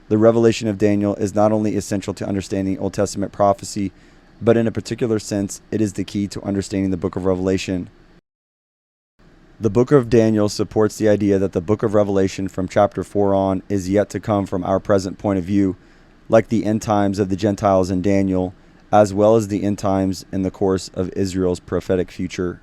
The revelation of Daniel is not only essential to understanding Old Testament prophecy, but in a particular sense, it is the key to understanding the book of Revelation. The book of Daniel supports the idea that the book of Revelation from chapter 4 on is yet to come from our present point of view, like the end times of the Gentiles in Daniel, as well as the end times in the course of Israel's prophetic future.